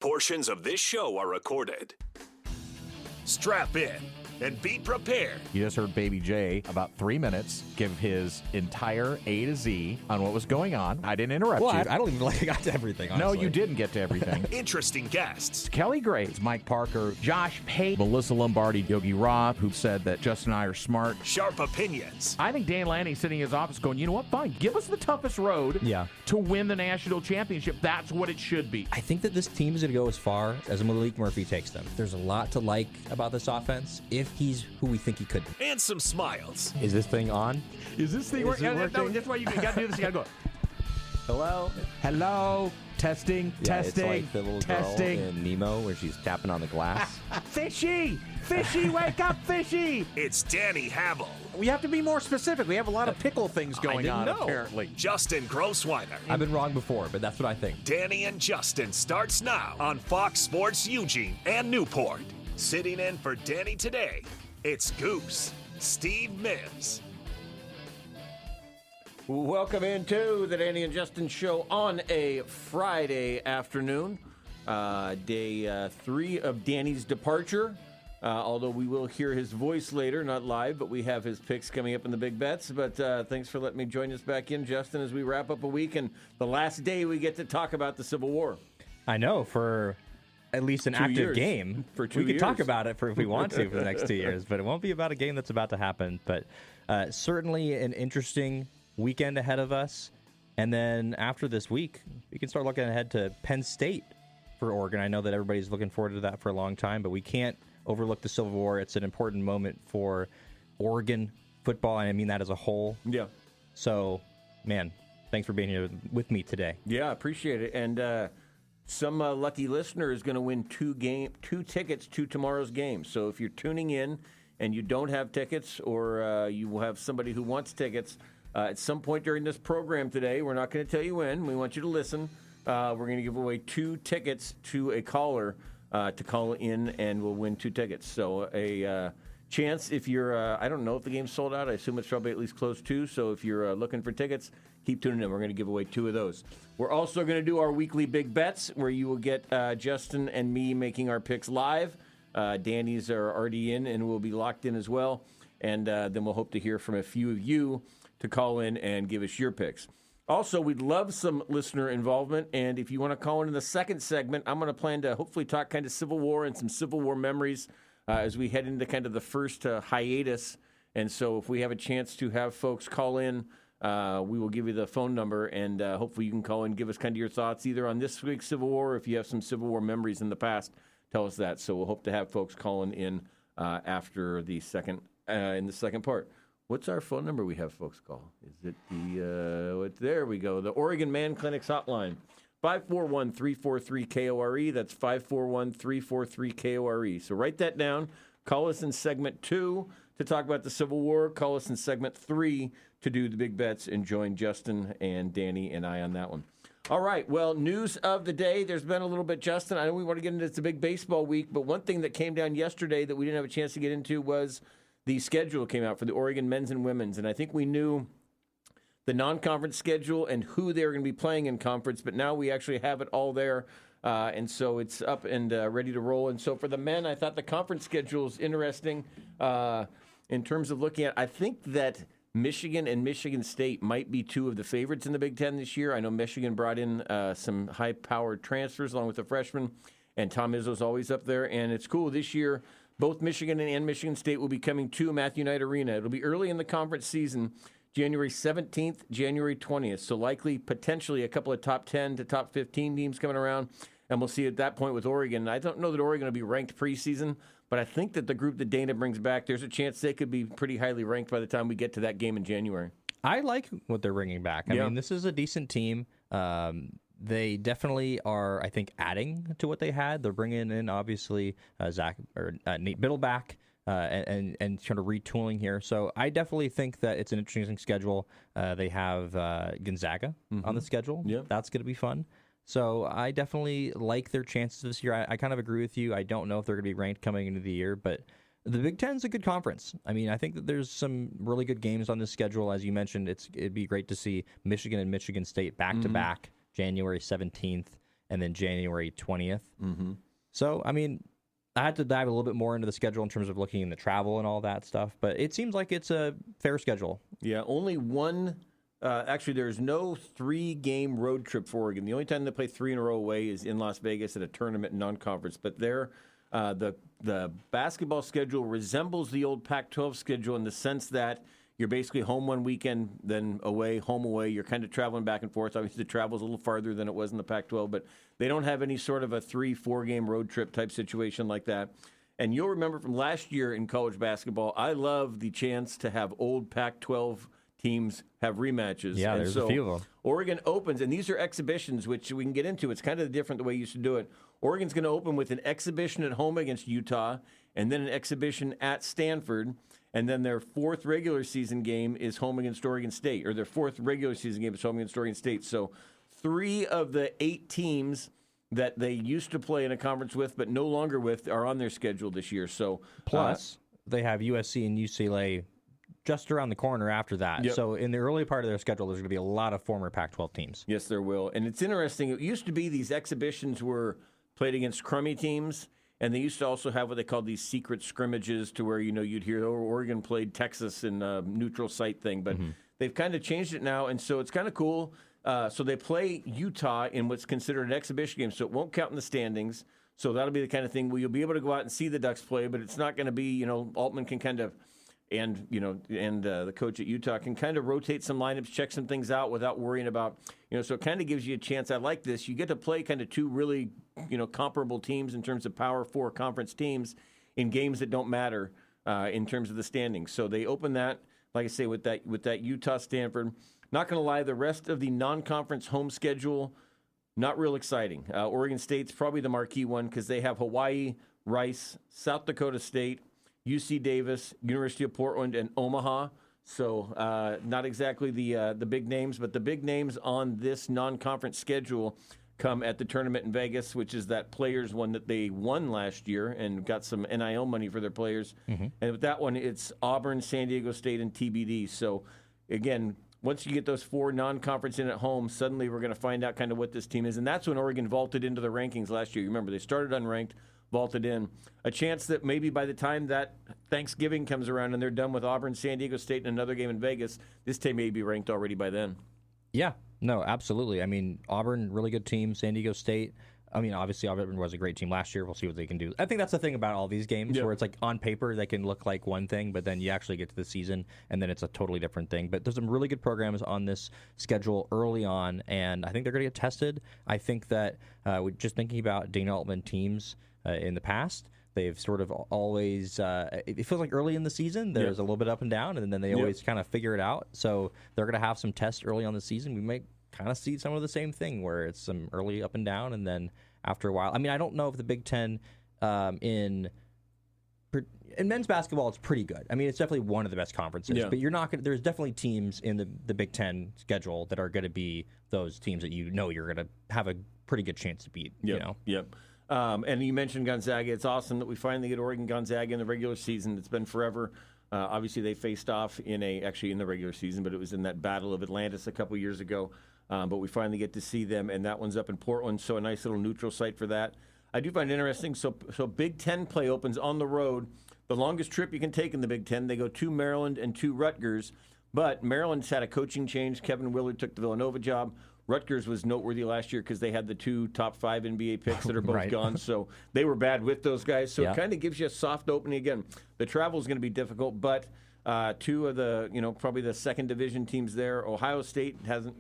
Portions of this show are recorded. Strap in and be prepared. You just heard Baby J about 3 minutes give his entire A to Z on what was going on. I didn't interrupt you. I don't even I got to everything, honestly. No, you didn't get to everything. Interesting guests. Kelly Graves, Mike Parker, Josh Pate, Melissa Lombardi, Yogi Roth, who said that Justin and I are smart. Sharp opinions. I think Dan Lanning sitting in his office going, you know what, fine, give us the toughest road to win the national championship. That's what it should be. I think that this team is going to go as far as Malik Murphy takes them. There's a lot to like about this offense if he's who we think he could be. And some smiles. Is this thing on? Is this thing working? No, that's why you got to do this. You got to go. Hello? Hello? Testing, testing, it's like the little testing. girl in Nemo where she's tapping on the glass. Fishy! Fishy, wake up, Fishy! It's Danny Havel. We have to be more specific. We have a lot of pickle things going on, apparently. Justin Grossweiner. I've been wrong before, but that's what I think. Danny and Justin starts now on Fox Sports Eugene and Newport. Sitting in for Danny today, it's Goose, Steve Mims. Welcome into the Danny and Justin show on a Friday afternoon, day 3 of Danny's departure. Although we will hear his voice later, not live, but we have his picks coming up in the big bets. But thanks for letting me join us back in, Justin, as we wrap up a week and the last day we get to talk about the Civil War. I know, for at least an active game. For 2 we could years. talk about it if we want to for the next 2 years, but it won't be about a game that's about to happen. But certainly an interesting weekend ahead of us. And then after this week, we can start looking ahead to Penn State for Oregon. I know that everybody's looking forward to that for a long time, but we can't overlook the Civil War. It's an important moment for Oregon football, and I mean that as a whole. Yeah. So, man, thanks for being here with me today. Yeah, appreciate it. And some lucky listener is going to win two tickets to tomorrow's game. So if you're tuning in and you don't have tickets, or you have somebody who wants tickets, at some point during this program today, we're not going to tell you when. We want you to listen. We're going to give away 2 tickets to a caller to call in, and we'll win 2 tickets. So a chance if you're, I don't know if the game's sold out. I assume it's probably at least close to. So if you're looking for tickets, keep tuning in. We're going to give away 2 of those. We're also going to do our weekly big bets, where you will get Justin and me making our picks live. Danny's are already in, and we'll be locked in as well. And then we'll hope to hear from a few of you to call in and give us your picks. Also, we'd love some listener involvement, and if you want to call in the second segment, I'm going to plan to hopefully talk kind of Civil War and some Civil War memories as we head into kind of the first hiatus. And so if we have a chance to have folks call in, we will give you the phone number, and hopefully you can call in and give us kind of your thoughts either on this week's Civil War, or if you have some Civil War memories in the past, tell us that. So we'll hope to have folks calling in after the second in the second part. What's our phone number we have folks call? Is it there we go, the Oregon Man Clinics hotline, 541-343-KORE. That's 541-343-KORE. So write that down. Call us in segment 2 to talk about the Civil War. Call us in segment 3 to do the big bets and join Justin and Danny and I on that one. All right, well, news of the day. There's been a little bit, Justin. I know we want to get into the big baseball week, but one thing that came down yesterday that we didn't have a chance to get into was the schedule came out for the Oregon men's and women's, and I think we knew the non-conference schedule and who they were going to be playing in conference, but now we actually have it all there, and so it's up and ready to roll. And so for the men, I thought the conference schedule is interesting in terms of looking at, I think that Michigan and Michigan State might be 2 of the favorites in the Big Ten this year. I know Michigan brought in some high-powered transfers along with the freshmen, and Tom Izzo's always up there, and it's cool this year. Both Michigan and Michigan State will be coming to Matthew Knight Arena. It'll be early in the conference season, January 17th, January 20th. So likely, potentially, a couple of top 10 to top 15 teams coming around. And we'll see at that point with Oregon. I don't know that Oregon will be ranked preseason, but I think that the group that Dana brings back, there's a chance they could be pretty highly ranked by the time we get to that game in January. I like what they're bringing back. I mean, this is a decent team. They definitely are, I think, adding to what they had. They're bringing in, obviously, Nate Biddle back and sort of retooling here. So I definitely think that it's an interesting schedule. They have Gonzaga on the schedule. Yeah. That's going to be fun. So I definitely like their chances this year. I kind of agree with you. I don't know if they're going to be ranked coming into the year, but the Big Ten's a good conference. I mean, I think that there's some really good games on this schedule. As you mentioned, it'd be great to see Michigan and Michigan State back-to-back January 17th and then January 20th. So, I mean, I had to dive a little bit more into the schedule in terms of looking in the travel and all that stuff, but it seems like it's a fair schedule. Yeah, only one. Actually, there's no 3-game road trip for Oregon. The only time they play 3 in a row away is in Las Vegas at a tournament non-conference. But there, the basketball schedule resembles the old Pac-12 schedule in the sense that you're basically home one weekend, then away, home away. You're kind of traveling back and forth. Obviously, the travel's a little farther than it was in the Pac-12, but they don't have any sort of a 3-4 game road trip type situation like that. And you'll remember from last year in college basketball, I love the chance to have old Pac-12 teams have rematches. Yeah, and there's so a few of them. Oregon opens, and these are exhibitions, which we can get into. It's kind of different the way you used to do it. Oregon's going to open with an exhibition at home against Utah, and then an exhibition at Stanford, and then their 4th regular season game is home against Oregon State, or their 4th regular season game is home against Oregon State. So 3 of the 8 teams that they used to play in a conference with but no longer with are on their schedule this year. So Plus, they have USC and UCLA just around the corner after that. Yep. So in the early part of their schedule, there's going to be a lot of former Pac-12 teams. yes, there will. And it's interesting. It used to be these exhibitions were played against crummy teams, and they used to also have what they called these secret scrimmages to where, you'd hear, Oregon played Texas in a neutral site thing. But they've kind of changed it now, and so it's kind of cool. So they play Utah in what's considered an exhibition game, so it won't count in the standings. So that'll be the kind of thing where you'll be able to go out and see the Ducks play, but it's not going to be, Altman can kind of, and the coach at Utah can kind of rotate some lineups, check some things out without worrying about, so it kind of gives you a chance. I like this. You get to play kind of 2 really, comparable teams in terms of Power 4 conference teams in games that don't matter in terms of the standings. So they open that, like I say, with that Utah Stanford. Not going to lie, the rest of the non-conference home schedule, not real exciting. Oregon State's probably the marquee one because they have Hawaii, Rice, South Dakota State, UC Davis, University of Portland, and Omaha. So not exactly the big names, but the big names on this non-conference schedule come at the tournament in Vegas, which is that Players one that they won last year and got some NIL money for their players. And with that one, it's Auburn, San Diego State, and TBD. So again, once you get those 4 non-conference in at home, suddenly we're going to find out kind of what this team is. And that's when Oregon vaulted into the rankings last year. You remember, they started unranked, vaulted in. A chance that maybe by the time that Thanksgiving comes around and they're done with Auburn, San Diego State, and another game in Vegas, this team may be ranked already by then. Yeah, no, absolutely. I mean, Auburn, really good team. San Diego State, I mean, obviously Auburn was a great team last year. We'll see what they can do. I think that's the thing about all these games where it's like on paper they can look like one thing, but then you actually get to the season and then it's a totally different thing. But there's some really good programs on this schedule early on, and I think they're going to get tested. I think that just thinking about Dana Altman teams in the past, they've sort of always, it feels like early in the season, there's a little bit up and down, and then they always kind of figure it out. So they're going to have some tests early on the season. We might kind of see some of the same thing where it's some early up and down, and then after a while. I mean, I don't know if the Big Ten in men's basketball it's pretty good. I mean, it's definitely one of the best conferences. But you're not going. There's definitely teams in the Big Ten schedule that are going to be those teams that you're going to have a pretty good chance to beat. And you mentioned Gonzaga. It's awesome that we finally get Oregon Gonzaga in the regular season. It's been forever. Obviously, they faced off in the regular season, but it was in that Battle of Atlantis a couple years ago. But we finally get to see them, and that one's up in Portland, so a nice little neutral site for that. I do find it interesting. So Big Ten play opens on the road. The longest trip you can take in the Big Ten, they go to Maryland and to Rutgers. But Maryland's had a coaching change. Kevin Willard took the Villanova job. Rutgers was noteworthy last year because they had the 2 top 5 NBA picks that are both gone. So they were bad with those guys. So it kind of gives you a soft opening again. The travel is going to be difficult, but 2 of the, probably the second division teams there. Ohio State hasn't,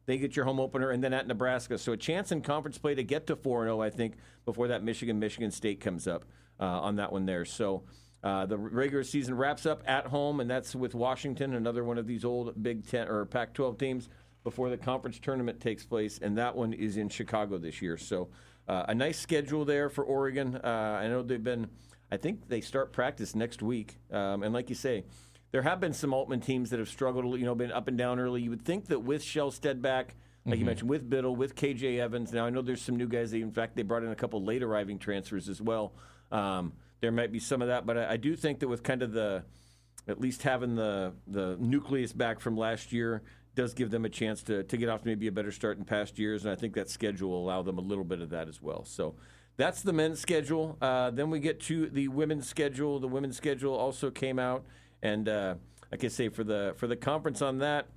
they get your home opener, and then at Nebraska. So a chance in conference play to get to 4-0, I think, before that Michigan State comes up on that one there. So the regular season wraps up at home, and that's with Washington, another one of these old Big Ten or Pac-12 teams, before the conference tournament takes place, and that one is in Chicago this year. So a nice schedule there for Oregon. I know I think they start practice next week. And like you say, there have been some Altman teams that have struggled, been up and down early. You would think that with Shellstead back, like you mentioned, with Biddle, with KJ Evans. Now, I know there's some new guys. In fact, they brought in a couple late arriving transfers as well. There might be some of that, but I do think that with kind of at least having the nucleus back from last year, does give them a chance to get off to maybe a better start in past years, and I think that schedule will allow them a little bit of that as well. So that's the men's schedule. Then we get to the women's schedule. The women's schedule also came out, and like I say, for the conference on that,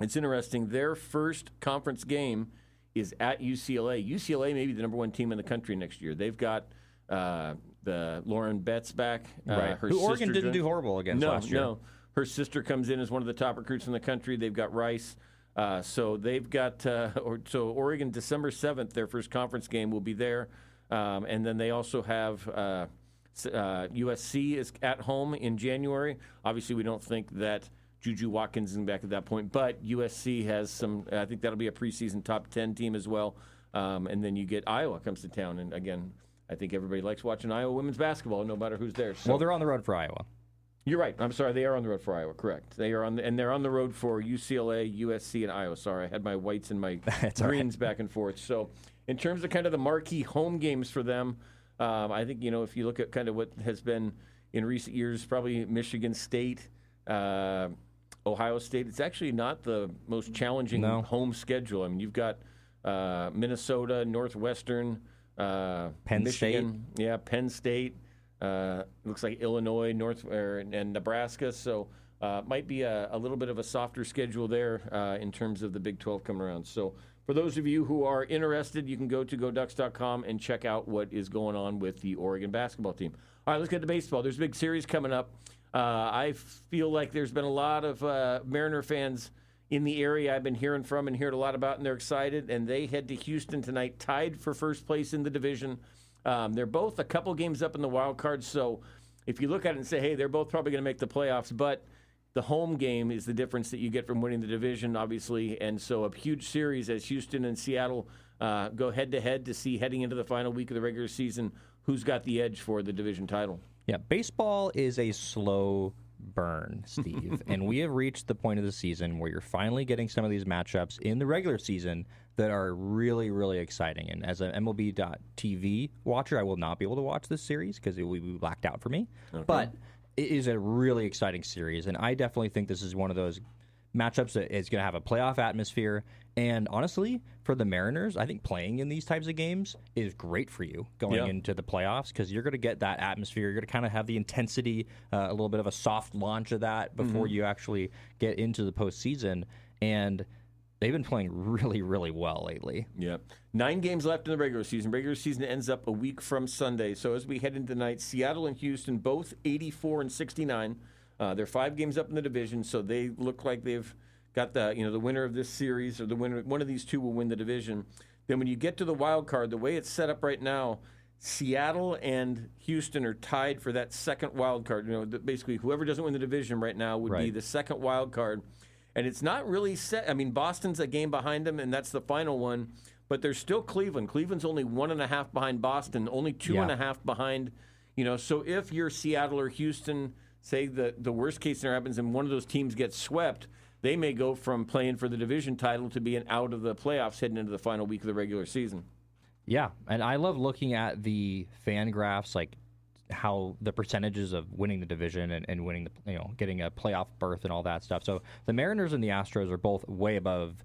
it's interesting. Their first conference game is at UCLA. UCLA may be the number one team in the country next year. They've got the Lauren Betts back. Right. Who Oregon didn't do horrible against last year. No. Her sister comes in as one of the top recruits in the country. They've got Rice. So they've got Oregon December 7th, their first conference game will be there. And then they also have USC is at home in January. Obviously, we don't think that Juju Watkins is back at that point, but USC has some, I think that'll be a preseason top 10 team as well. And then you get Iowa comes to town. And again, I think everybody likes watching Iowa women's basketball, no matter who's there. So. Well, they're on the road for Iowa. You're right. I'm sorry. They are on the road for Iowa. Correct. They are and they're on the road for UCLA, USC, and Iowa. Sorry, I had my whites and my greens back and forth. So, in terms of kind of the marquee home games for them, I think if you look at kind of what has been in recent years, probably Michigan State, Ohio State. It's actually not the most challenging home schedule. I mean, you've got Minnesota, Northwestern, Penn Michigan, State. Penn State. Looks like Illinois, and Nebraska. So might be a little bit of a softer schedule there in terms of the Big 12 coming around. So for those of you who are interested, you can go to GoDucks.com and check out what is going on with the Oregon basketball team. All right, let's get to baseball. There's a big series coming up. I feel like there's been a lot of Mariner fans in the area I've been hearing from and heard a lot about, and they're excited. And they head to Houston tonight, tied for first place in the division. They're both a couple games up in the wild card, so if you look at it and say, hey, they're both probably going to make the playoffs, but the home game is the difference that you get from winning the division, obviously, and so a huge series as Houston and Seattle go head-to-head to see, heading into the final week of the regular season, who's got the edge for the division title. Yeah, baseball is a slow burn, Steve, and we have reached the point of the season where you're finally getting some of these matchups in the regular season that are really, really exciting. And as an MLB.TV watcher, I will not be able to watch this series because it will be blacked out for me. Okay. But it is a really exciting series, and I definitely think this is one of those matchups that is going to have a playoff atmosphere. And honestly, for the Mariners, I think playing in these types of games is great for you going into the playoffs because you're going to get that atmosphere. You're going to kind of have the intensity, a little bit of a soft launch of that before you actually get into the postseason. And they've been playing really, really well lately. Yep. 9 games left in the regular season. Regular season ends up a week from Sunday. So as we head into tonight, Seattle and Houston both 84 and 69. They're 5 games up in the division, so they look like they've got the winner of this series, or the winner, one of these two will win the division. Then when you get to the wild card, the way it's set up right now, Seattle and Houston are tied for that second wild card. Basically whoever doesn't win the division right now would be the second wild card. And it's not really set. I mean, Boston's a game behind them, and that's the final one. But there's still Cleveland. Cleveland's only 1.5 behind Boston, only 2.5 behind. So if you're Seattle or Houston, say the worst case scenario happens and one of those teams gets swept, they may go from playing for the division title to being out of the playoffs heading into the final week of the regular season. Yeah, and I love looking at the fan graphs, like how the percentages of winning the division and winning the getting a playoff berth and all that stuff. So the Mariners and the Astros are both way above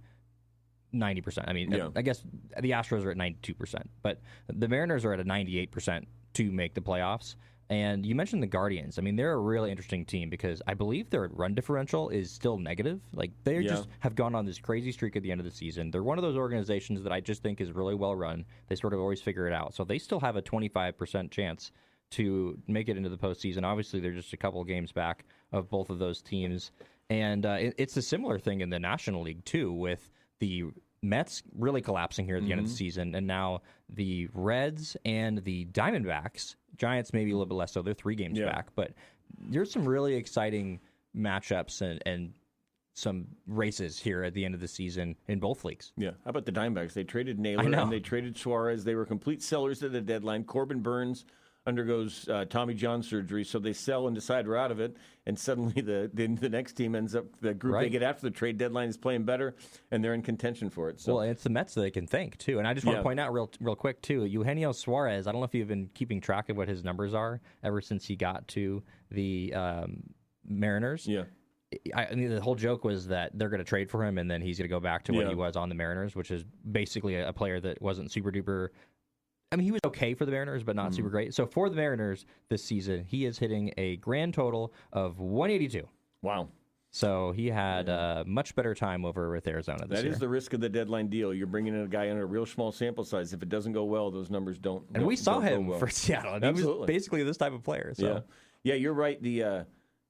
90%. I mean, I guess the Astros are at 92%, but the Mariners are at a 98% to make the playoffs. And you mentioned the Guardians. I mean, they're a really interesting team because I believe their run differential is still negative. Like, they just have gone on this crazy streak at the end of the season. They're one of those organizations that I just think is really well run. They sort of always figure it out. So they still have a 25% chance to make it into the postseason. Obviously, they're just a couple of games back of both of those teams. And it's a similar thing in the National League, too, with the Mets really collapsing here at the end of the season, and now the Reds and the Diamondbacks, Giants maybe a little bit less so, they're 3 games back, but there's some really exciting matchups and some races here at the end of the season in both leagues. Yeah. How about the Diamondbacks? They traded Naylor and they traded Suarez. They were complete sellers at the deadline. Corbin Burns undergoes Tommy John surgery, so they sell and decide we're out of it, and suddenly the next team ends up, the group they get after the trade deadline is playing better, and they're in contention for it. So. Well, it's the Mets that they can thank, too. And I just want to point out real quick, too, Eugenio Suarez, I don't know if you've been keeping track of what his numbers are ever since he got to the Mariners. Yeah. the whole joke was that they're going to trade for him, and then he's going to go back to what he was on the Mariners, which is basically a player that wasn't super duper. I mean, he was okay for the Mariners, but not super great. So for the Mariners this season, he is hitting a grand total of 182. Wow. So he had a much better time over with Arizona this year. That is the risk of the deadline deal. You're bringing in a guy in a real small sample size. If it doesn't go well, those numbers don't. And we saw him well. for Seattle. And he was basically this type of player. So. Yeah, you're right. The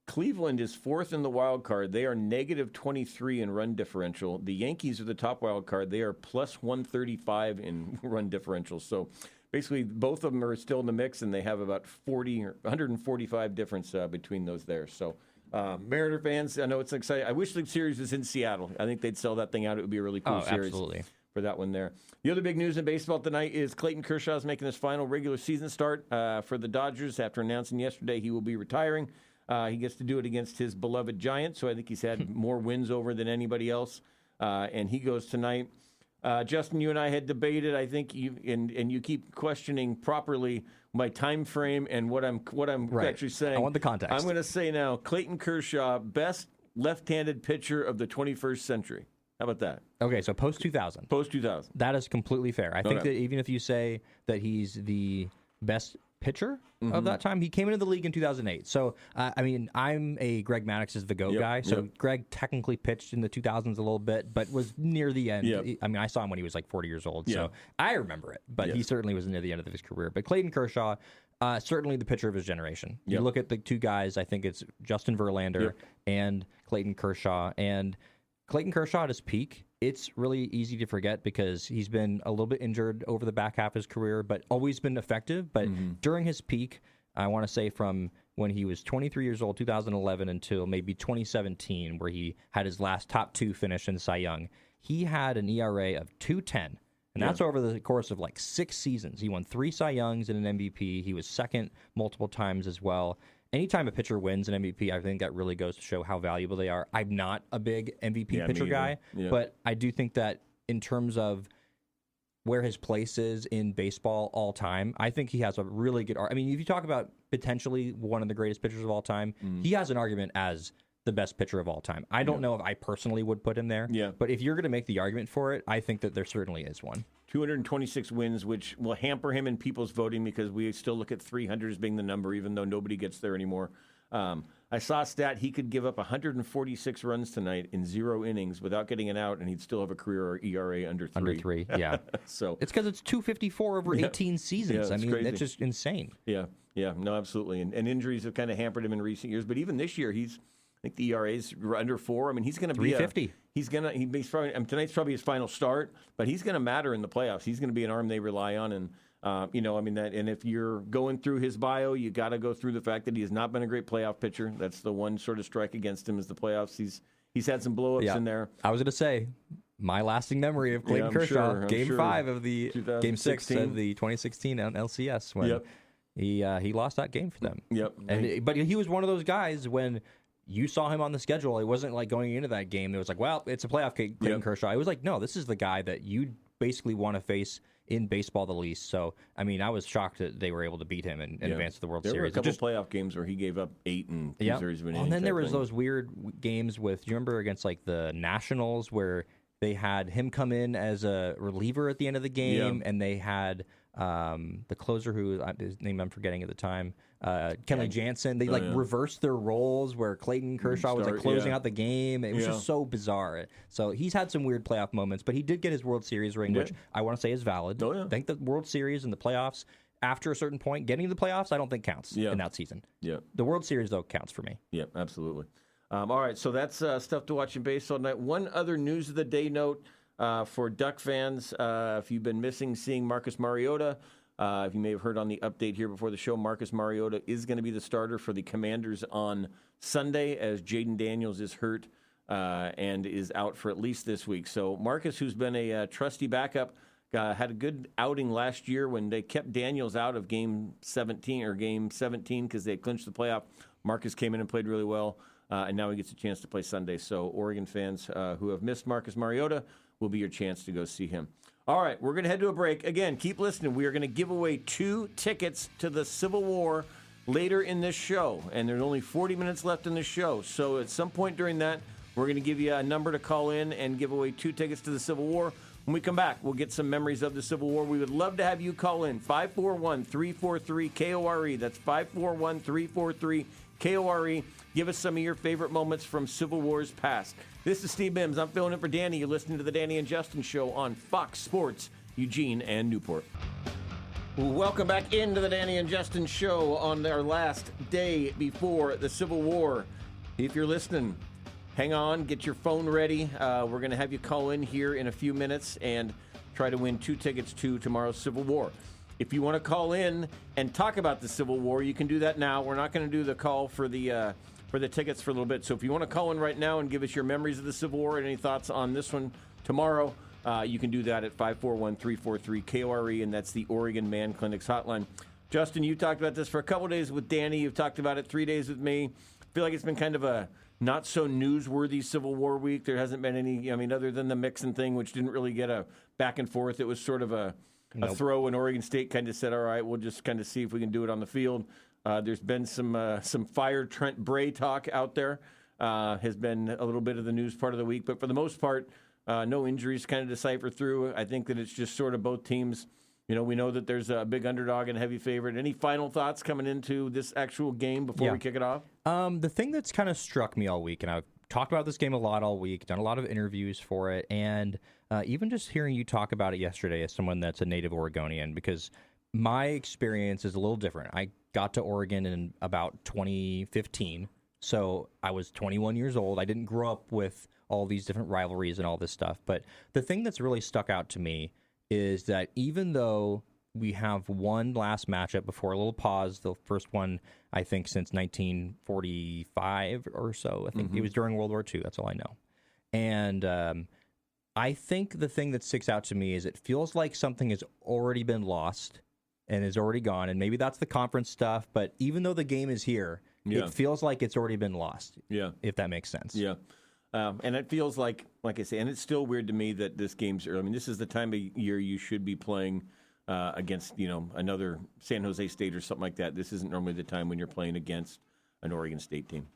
Cleveland is fourth in the wild card. They are negative 23 in run differential. The Yankees are the top wild card. They are plus 135 in run differential. So basically, both of them are still in the mix, and they have about 145 difference between those there. So. Mariner fans, I know it's exciting. I wish the series was in Seattle. I think they'd sell that thing out. It would be a really cool series for that one there. The other big news in baseball tonight is Clayton Kershaw is making his final regular season start for the Dodgers after announcing yesterday he will be retiring. He gets to do it against his beloved Giants, so I think he's had more wins over than anybody else. And he goes tonight. Justin, you and I had debated. I think you keep questioning properly my time frame and what I'm actually saying. I want the context. I'm going to say now, Clayton Kershaw, best left-handed pitcher of the 21st century. How about that? Okay, so post 2000. Post 2000. That is completely fair. I think that even if you say that he's the best pitcher of that time, he came into the league in 2008. So, I mean, I'm a Greg Maddux is the GOAT guy. So Greg technically pitched in the 2000s a little bit, but was near the end. I mean, I saw him when he was like 40 years old. So I remember it, but he certainly was near the end of his career. But Clayton Kershaw, certainly the pitcher of his generation. You look at the two guys, I think it's Justin Verlander and Clayton Kershaw. And Clayton Kershaw at his peak, it's really easy to forget because he's been a little bit injured over the back half of his career, but always been effective. But during his peak, I want to say from when he was 23 years old, 2011, until maybe 2017, where he had his last top two finish in Cy Young, he had an ERA of 2.10. And that's over the course of like 6 seasons. He won 3 Cy Youngs and an MVP. He was second multiple times as well. Anytime a pitcher wins an MVP, I think that really goes to show how valuable they are. I'm not a big MVP pitcher guy, but I do think that in terms of where his place is in baseball all time, I think he has a really good – I mean, if you talk about potentially one of the greatest pitchers of all time, he has an argument as the best pitcher of all time. I don't know if I personally would put him there, but if you're going to make the argument for it, I think that there certainly is one. 226 wins, which will hamper him in people's voting because we still look at 300 as being the number, even though nobody gets there anymore. I saw a stat he could give up 146 runs tonight in 0 innings without getting an out, and he'd still have a career ERA under 3. Under 3, yeah. So it's because it's 254 over 18 seasons. I mean, crazy. That's just insane. Yeah, no, absolutely. And injuries have kind of hampered him in recent years. But even this year, I think the ERA's under 4. I mean, he's going to be 350. He's probably tonight's probably his final start, but he's going to matter in the playoffs. He's going to be an arm they rely on, and and if you're going through his bio, you got to go through the fact that he has not been a great playoff pitcher. That's the one sort of strike against him is the playoffs. He's had some blow-ups in there. I was going to say my lasting memory of Clayton Kershaw, Game 5 of the Game 6 of the 2016 LCS when he lost that game for them. But he was one of those guys when you saw him on the schedule. It wasn't like going into that game. It was like, well, it's a playoff Clayton Kershaw. It was like, no, this is the guy that you basically want to face in baseball the least. So, I mean, I was shocked that they were able to beat him and advance to the World Series. There were a couple playoff games where he gave up 8 and 2 series of innings. And then there was those weird games with, do you remember against like the Nationals where they had him come in as a reliever at the end of the game and they had the closer who his name I'm forgetting at the time, Kenley Jansen. They reversed their roles where Clayton Kershaw was like closing out the game. It was just so bizarre. So he's had some weird playoff moments, but he did get his World Series ring, which I want to say is valid. I think the World Series and the playoffs, after a certain point, getting to the playoffs, I don't think counts in that season. The World Series, though, counts for me. Yeah, absolutely. All right, so that's stuff to watch in baseball tonight. One other news of the day note for Duck fans, if you've been missing seeing Marcus Mariota, if you may have heard on the update here before the show, Marcus Mariota is going to be the starter for the Commanders on Sunday as Jaden Daniels is hurt and is out for at least this week. So Marcus, who's been a trusty backup, had a good outing last year when they kept Daniels out of Game 17 because they clinched the playoff. Marcus came in and played really well, and now he gets a chance to play Sunday. So Oregon fans who have missed Marcus Mariota will be your chance to go see him. All right, we're going to head to a break. Again, keep listening. We are going to give away 2 tickets to the Civil War later in this show, and there's only 40 minutes left in the show. So at some point during that, we're going to give you a number to call in and give away 2 tickets to the Civil War. When we come back, we'll get some memories of the Civil War. We would love to have you call in 541-343-KORE. That's 541-343-KORE. Give us some of your favorite moments from Civil Wars past. This is Steve Mims. I'm filling in for Danny. You're listening to the Danny and Justin Show on Fox Sports, Eugene and Newport. Welcome back into the Danny and Justin Show on our last day before the Civil War. If you're listening, hang on, get your phone ready. We're going to have you call in here in a few minutes and try to win 2 tickets to tomorrow's Civil War. If you want to call in and talk about the Civil War, you can do that now. We're not going to do the call for the tickets for a little bit. So if you want to call in right now and give us your memories of the Civil War and any thoughts on this one tomorrow, you can do that at 541-343-KORE, and that's the Oregon Man Clinics hotline. Justin, you talked about this for a couple days with Danny. You've talked about it 3 days with me. I feel like it's been kind of a not so newsworthy Civil War week. There hasn't been any, other than the Mixon thing, which didn't really get a back and forth. It was sort of a throw, and Oregon State kind of said, all right, we'll just kind of see if we can do it on the field. There's been some fire Trent Bray talk out there. Has been a little bit of the news part of the week. But for the most part, no injuries kind of decipher through. I think that it's just sort of both teams. We know that there's a big underdog and a heavy favorite. Any final thoughts coming into this actual game before we kick it off? The thing that's kind of struck me all week, and I've talked about this game a lot all week, done a lot of interviews for it, and even just hearing you talk about it yesterday as someone that's a native Oregonian, because my experience is a little different. I got to Oregon in about 2015, so I was 21 years old. I didn't grow up with all these different rivalries and all this stuff, but the thing that's really stuck out to me is that even though we have one last matchup before a little pause, the first one, I think, since 1945 or so. I think it was during World War II. That's all I know. And I think the thing that sticks out to me is it feels like something has already been lost and is already gone. And maybe that's the conference stuff. But even though the game is here, it feels like it's already been lost. Yeah. If that makes sense. Yeah. And it feels like I say, and it's still weird to me that this game's early. I mean, this is the time of year you should be playing against, another San Jose State or something like that. This isn't normally the time when you're playing against an Oregon State team.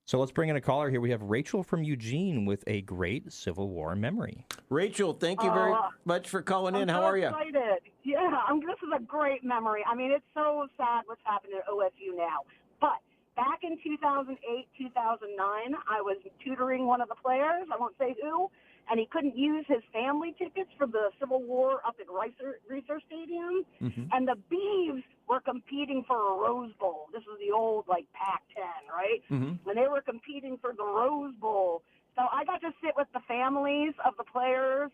So let's bring in a caller here. We have Rachel from Eugene with a great Civil War memory. Rachel, thank you very much for calling in. How are you? Excited. Yeah, this is a great memory. I mean, it's so sad what's happened at OSU now. But back in 2008, 2009, I was tutoring one of the players, I won't say who, and he couldn't use his family tickets for the Civil War up at Reser Stadium. And the Beavs were competing for a Rose Bowl. This was the old, Pac-10, right? And they were competing for the Rose Bowl. So I got to sit with the families of the players.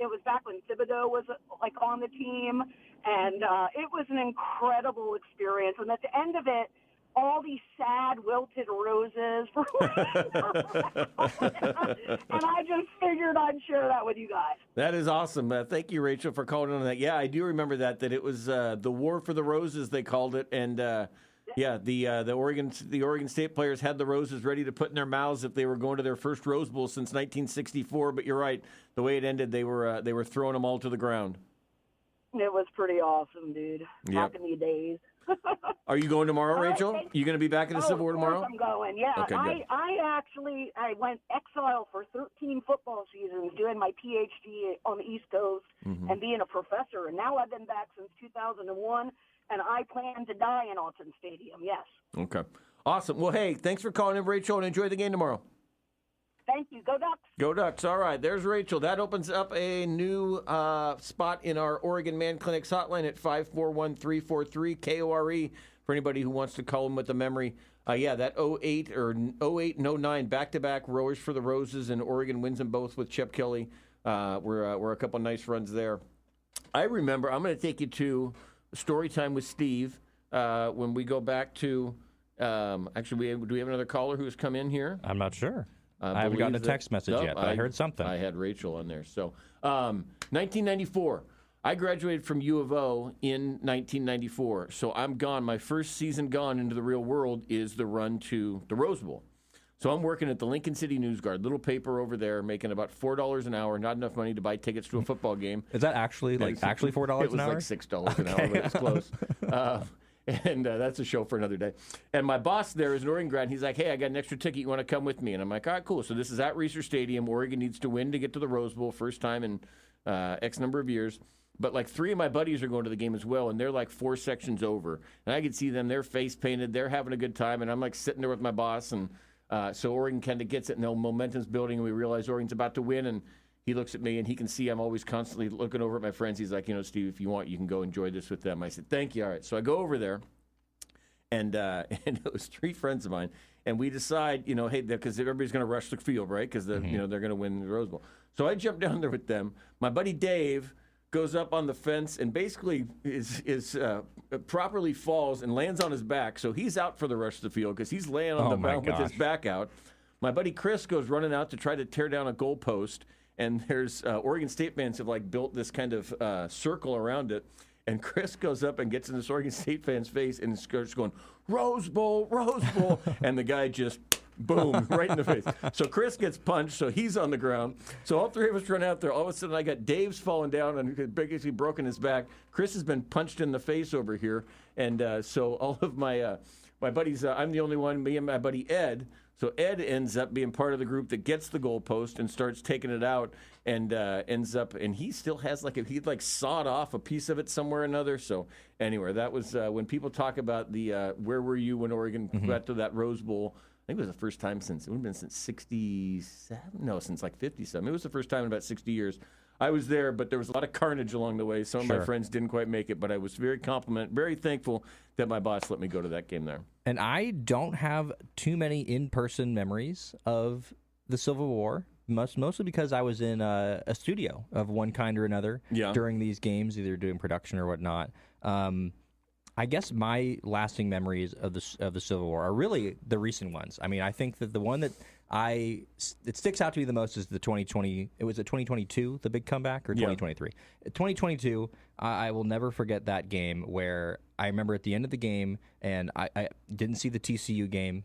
It was back when Thibodeau was, on the team. And it was an incredible experience. And at the end of it, all these sad, wilted roses. And I just figured I'd share that with you guys. That is awesome. Thank you, Rachel, for calling on that. Yeah, I do remember that it was the War for the Roses, they called it. And, the Oregon State players had the roses ready to put in their mouths if they were going to their first Rose Bowl since 1964. But you're right. The way it ended, they were throwing them all to the ground. It was pretty awesome, dude. Back in the days. Are you going tomorrow, Rachel? You going to be back in the Civil War tomorrow? I'm going, yeah. Okay, good. I went exile for 13 football seasons doing my PhD on the East Coast and being a professor. And now I've been back since 2001, and I plan to die in Alton Stadium, yes. Okay. Awesome. Well, hey, thanks for calling in, Rachel, and enjoy the game tomorrow. Thank you. Go Ducks. Go Ducks. All right. There's Rachel. That opens up a new spot in our Oregon Man Clinics hotline at 541-343-KORE for anybody who wants to call them with the memory. That 08 and 09 back-to-back Rowers for the Roses, and Oregon wins them both with Chip Kelly. Were a couple nice runs there. I remember, I'm going to take you to story time with Steve when we go back to, do we have another caller who's come in here? I'm not sure. I haven't gotten a text message yet, but I heard something. I had Rachel on there. So, 1994. I graduated from U of O in 1994. So I'm gone. My first season gone into the real world is the run to the Rose Bowl. So I'm working at the Lincoln City News Guard, little paper over there, making about $4 an hour, not enough money to buy tickets to a football game. Is that actually $4 an hour? It was like $6 an hour, but it's close. And that's a show for another day. And my boss there is an Oregon grad. He's like, hey, I got an extra ticket. You want to come with me? And I'm like, all right, cool. So this is at Reser Stadium. Oregon needs to win to get to the Rose Bowl, first time in X number of years. But like 3 of my buddies are going to the game as well, and they're like 4 sections over. And I can see them. They're face painted. They're having a good time. And I'm like sitting there with my boss. And so Oregon kind of gets it, and the momentum's building, and we realize Oregon's about to win. And he looks at me, and he can see I'm always constantly looking over at my friends. He's like, Steve, if you want, you can go enjoy this with them. I said, thank you. All right. So I go over there, and it was 3 friends of mine. And we decide, hey, because everybody's going to rush the field, right? Because they're going to win the Rose Bowl. So I jump down there with them. My buddy Dave goes up on the fence and basically is properly falls and lands on his back. So he's out for the rush of the field because he's laying on the ground with his back out. My buddy Chris goes running out to try to tear down a goalpost. And there's Oregon State fans have built this kind of circle around it. And Chris goes up and gets in this Oregon State fan's face and starts going, Rose Bowl, Rose Bowl. And the guy just, boom, right in the face. So Chris gets punched, so he's on the ground. So all 3 of us run out there. All of a sudden, I got Dave's falling down and basically broken his back. Chris has been punched in the face over here. And so all of my buddies, I'm the only one, me and my buddy Ed. So Ed ends up being part of the group that gets the goalpost and starts taking it out, and ends up, and he still has he'd sawed off a piece of it somewhere or another. So anyway, that was when people talk about the where were you when Oregon got to that Rose Bowl. I think it was the first time since 67. No, since 57. It was the first time in about 60 years. I was there, but there was a lot of carnage along the way. Some of my friends didn't quite make it, but I was very thankful that my boss let me go to that game there. And I don't have too many in-person memories of the Civil War, mostly because I was in a studio of one kind or another during these games, either doing production or whatnot. I guess my lasting memories of the Civil War are really the recent ones. I mean, I think that the one that it sticks out to me the most is the 2020. It was 2022, the big comeback, or 2023. 2022. I will never forget that game where I remember at the end of the game, and I didn't see the TCU game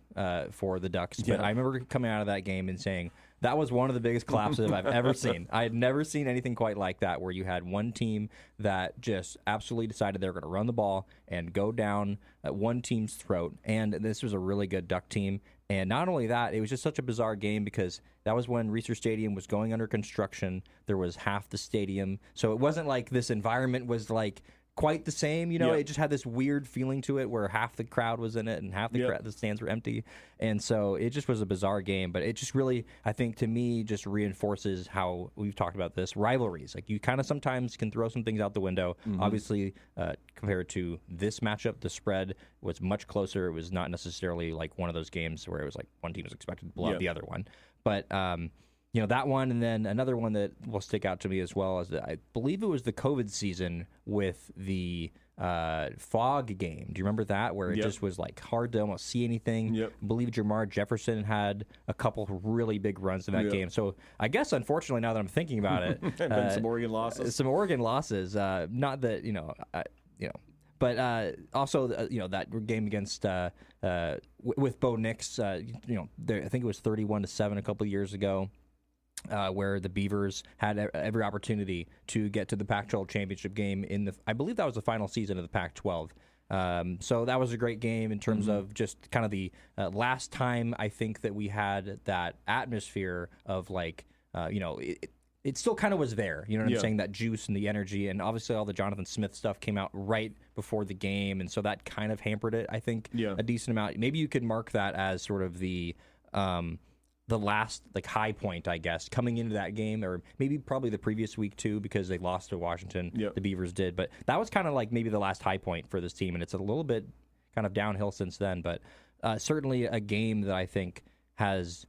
for the Ducks, but I remember coming out of that game and saying, that was one of the biggest collapses I've ever seen. I had never seen anything quite like that, where you had one team that just absolutely decided they were going to run the ball and go down at one team's throat. And this was a really good Duck team. And not only that, it was just such a bizarre game because that was when Reser Stadium was going under construction. There was half the stadium. So it wasn't like this environment was quite the same, It just had this weird feeling to it where half the crowd was in it and half the stands were empty. And so it just was a bizarre game, but it just really, I think, to me, just reinforces how we've talked about this, rivalries. You kind of sometimes can throw some things out the window. Obviously, compared to this matchup, the spread was much closer. It was not necessarily one of those games where it was one team was expected to blow out the other one. But that one, and then another one that will stick out to me as well is that I believe it was the COVID season with the fog game. Do you remember that, where it just was hard to almost see anything? I believe Jamar Jefferson had a couple really big runs in that game. So I guess, unfortunately, now that I'm thinking about it, some Oregon losses. Not that but also that game against with Bo Nix. I think it was 31-7 a couple of years ago. Where the Beavers had every opportunity to get to the Pac-12 championship game I believe that was the final season of the Pac-12. So that was a great game in terms of just kind of the last time I think that we had that atmosphere of it still kind of was there. You know what I'm saying? That juice and the energy, and obviously all the Jonathan Smith stuff came out right before the game, and so that kind of hampered it, I think, a decent amount. Maybe you could mark that as sort of the last high point, I guess, coming into that game, or maybe probably the previous week too, because they lost to Washington. The Beavers did, but that was kind of maybe the last high point for this team, and it's a little bit kind of downhill since then. But certainly a game that I think has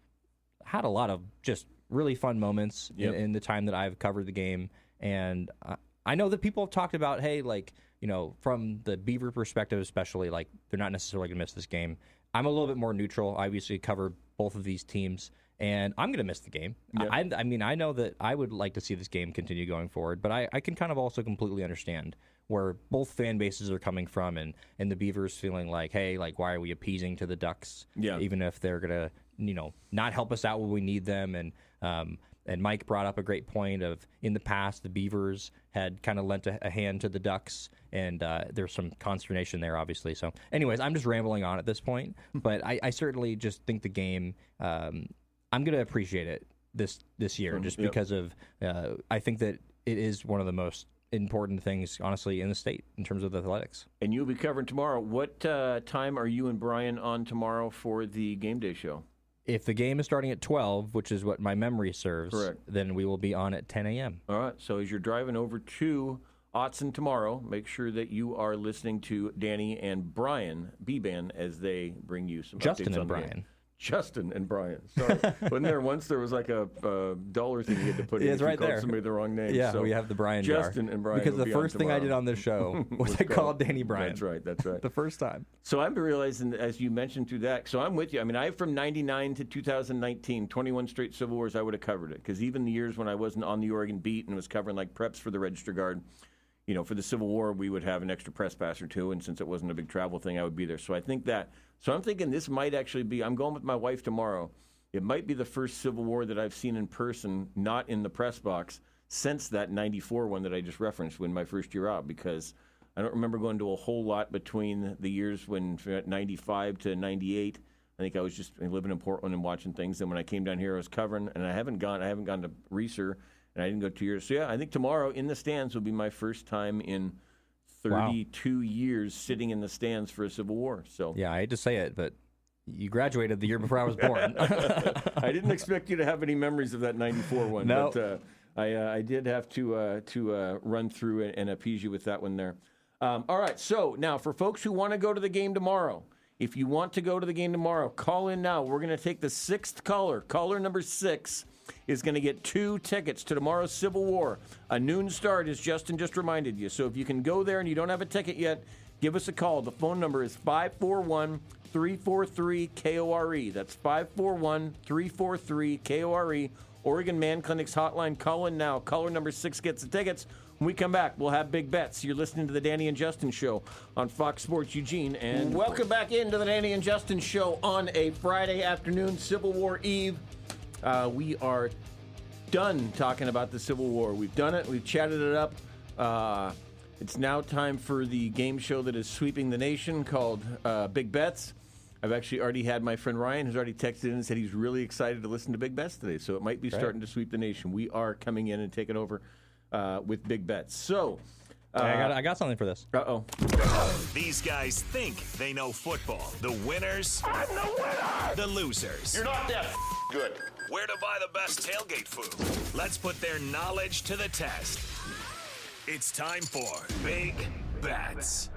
had a lot of just really fun moments in the time that I've covered the game, and I know that people have talked about, hey, from the Beaver perspective, especially, they're not necessarily going to miss this game. I'm a little bit more neutral. I obviously cover both of these teams, and I'm going to miss the game. I mean, I know that I would like to see this game continue going forward, but I can kind of also completely understand where both fan bases are coming from, and the Beavers feeling hey, why are we appeasing to the Ducks, even if they're going to, not help us out when we need them. And And Mike brought up a great point of in the past the Beavers had kind of lent a hand to the Ducks, and there's some consternation there, obviously. So, anyways, I'm just rambling on at this point, but I certainly just think the game. I'm going to appreciate it this year, just because of I think that it is one of the most important things, honestly, in the state in terms of athletics. And you'll be covering tomorrow. What time are you and Brian on tomorrow for the game day show? If the game is starting at 12, which is what my memory serves, correct, then we will be on at 10 a.m. All right. So as you're driving over to Autzen tomorrow, make sure that you are listening to Danny and Brian B-Ban as they bring you some Justin updates on and the Brian. game. Justin and Brian. Sorry. Wasn't there once there was like a dollar thing you had to put in It's if you right called there. somebody the wrong name? Yeah, so we have the Brian Justin jar. and Brian. Because will the be on first thing I did tomorrow. on this show was I called Danny Brian. That's right. That's right. The first time. So I'm realizing, as you mentioned through that, so I'm with you. I mean, from 99 to 2019, 21 straight Civil Wars, I would have covered it. Because even the years when I wasn't on the Oregon beat and was covering like preps for the Register Guard, you know, for the Civil War, we would have an extra press pass or two. And since it wasn't a big travel thing, I would be there. So I think that, so I'm thinking this might actually be, I'm going with my wife tomorrow. It might be the first Civil War that I've seen in person, not in the press box, since that 94 one that I just referenced when my first year out, because I don't remember going to a whole lot between the years when 95 to 98. I think I was just living in Portland and watching things. And when I came down here, I was covering, and I haven't gone to Reeser, and I didn't go 2 years. So yeah, I think tomorrow in the stands will be my first time in 32 years sitting in the stands for a Civil War. So yeah, I hate to say it, but you graduated the year before I was born. I didn't expect you to have any memories of that 94 one. No. But I did have to run through and appease you with that one there. All right, so now for folks who want to go to the game tomorrow, if you want to go to the game tomorrow, call in now. We're going to take the sixth caller. Caller number 6 is going to get 2 tickets to tomorrow's Civil War. A noon start, as Justin just reminded you. So if you can go there and you don't have a ticket yet, give us a call. The phone number is 541-343-KORE. That's 541-343-KORE. Oregon Man Clinic's hotline. Call in now. Caller number 6 gets the tickets. When we come back, we'll have big bets. You're listening to the Danny and Justin Show on Fox Sports Eugene. And welcome back into the Danny and Justin Show on a Friday afternoon, Civil War Eve. We are done talking about the Civil War. We've done it. We've chatted it up. It's now time for the game show that is sweeping the nation called Big Bets. I've actually already had my friend Ryan, who's already texted in and said he's really excited to listen to Big Bets today. So it might be starting to sweep the nation. We are coming in and taking over with Big Bets. So I got something for this. Uh-oh. These guys think they know football. The winners, I'm the winner! the losers. You're not that good. Where to buy the best tailgate food. Let's put their knowledge to the test. It's time for Big Bets.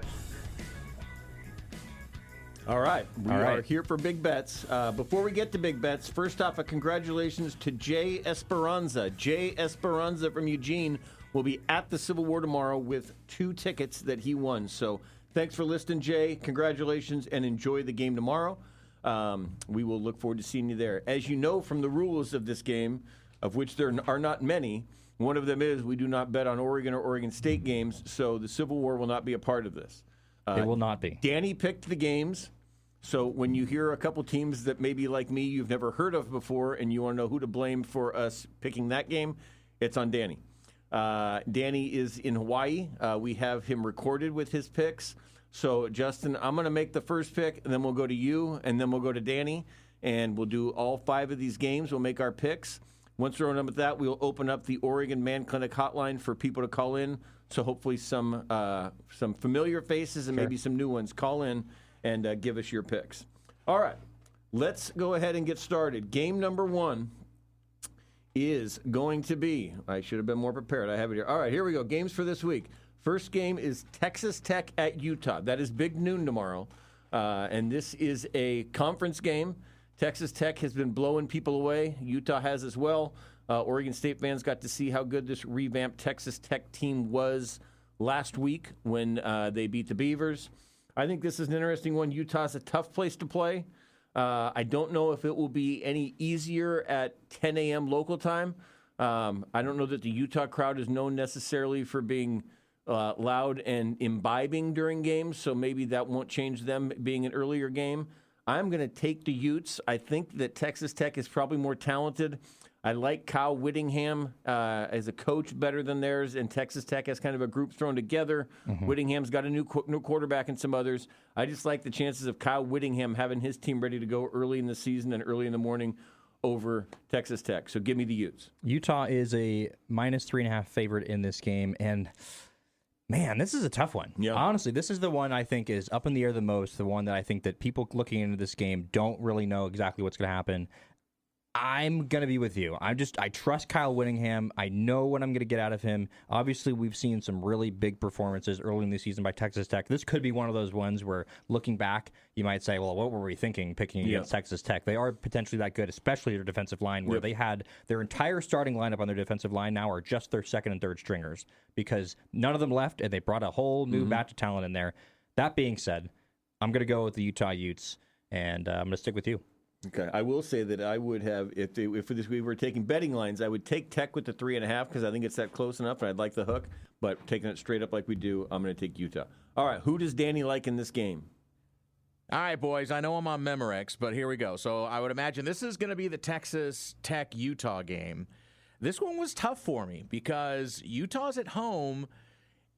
All right. We are here for Big Bets. Before we get to Big Bets, first off, a congratulations to Jay Esperanza. Jay Esperanza from Eugene will be at the Civil War tomorrow with 2 tickets that he won. So thanks for listening, Jay. Congratulations, and enjoy the game tomorrow. We will look forward to seeing you there. As you know from the rules of this game, of which there are not many, one of them is we do not bet on Oregon or Oregon State games, so the Civil War will not be a part of this. It will not be. Danny picked the games, so when you hear a couple teams that maybe like me you've never heard of before and you want to know who to blame for us picking that game, it's on Danny. Danny is in Hawaii. We have him recorded with his picks. So, Justin, I'm going to make the first pick, and then we'll go to you, and then we'll go to Danny, and we'll do all 5 of these games. We'll make our picks. Once we're done with that, we'll open up the Oregon Man Clinic hotline for people to call in. So hopefully some familiar faces and maybe some new ones call in and give us your picks. All right, let's go ahead and get started. Game number 1 is going to be, I should have been more prepared. I have it here. All right, here we go. Games for this week. First game is Texas Tech at Utah. That is big noon tomorrow. And this is a conference game. Texas Tech has been blowing people away. Utah has as well. Oregon State fans got to see how good this revamped Texas Tech team was last week when they beat the Beavers. I think this is an interesting one. Utah's a tough place to play. I don't know if it will be any easier at 10 a.m. local time. I don't know that the Utah crowd is known necessarily for being loud and imbibing during games, so maybe that won't change them being an earlier game. I'm going to take the Utes. I think that Texas Tech is probably more talented. I like Kyle Whittingham as a coach better than theirs, and Texas Tech has kind of a group thrown together. Whittingham's got a new quarterback and some others. I just like the chances of Kyle Whittingham having his team ready to go early in the season and early in the morning over Texas Tech. So give me the Utes. Utah is a -3.5 favorite in this game, and man, this is a tough one. Yeah. Honestly, this is the one I think is up in the air the most, the one that I think that people looking into this game don't really know exactly what's going to happen. I'm going to be with you. I trust Kyle Whittingham. I know what I'm going to get out of him. Obviously, we've seen some really big performances early in the season by Texas Tech. This could be one of those ones where, looking back, you might say, well, what were we thinking picking against Texas Tech? They are potentially that good, especially their defensive line, where they had their entire starting lineup on their defensive line now are just their second and third stringers because none of them left, and they brought a whole new batch of talent in there. That being said, I'm going to go with the Utah Utes, and I'm going to stick with you. Okay, I will say that I would have, if we were taking betting lines, I would take Tech with the 3.5 because I think it's that close enough, and I'd like the hook. But taking it straight up like we do, I'm going to take Utah. All right, who does Danny like in this game? All right, boys, I know I'm on Memorex, but here we go. So I would imagine this is going to be the Texas Tech-Utah game. This one was tough for me because Utah's at home,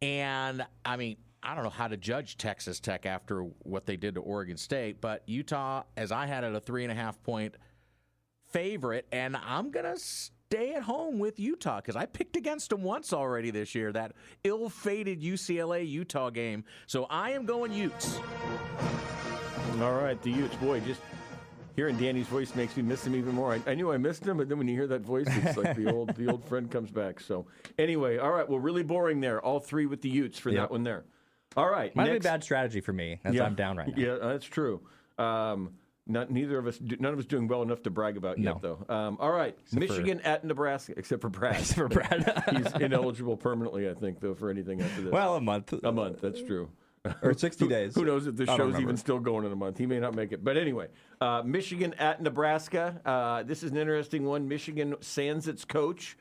and, I mean, I don't know how to judge Texas Tech after what they did to Oregon State, but Utah, as I had it, a 3.5-point favorite, and I'm going to stay at home with Utah because I picked against them once already this year, that ill-fated UCLA-Utah game. So I am going Utes. All right, the Utes. Boy, just hearing Danny's voice makes me miss him even more. I knew I missed him, but then when you hear that voice, it's like the old friend comes back. So anyway, all right, well, really boring there. All three with the Utes for that one there. All right. Might be a bad strategy for me as I'm down right now. Yeah, that's true. None of us doing well enough to brag about yet, though. All right. Michigan at Nebraska, except for Brad. Except for Brad. He's ineligible permanently, I think, though, for anything after this. Well, a month. A month, that's true. Or 60 days. Who knows if the show's even still going in a month. He may not make it. But anyway, Michigan at Nebraska. This is an interesting one. Michigan sans its coach,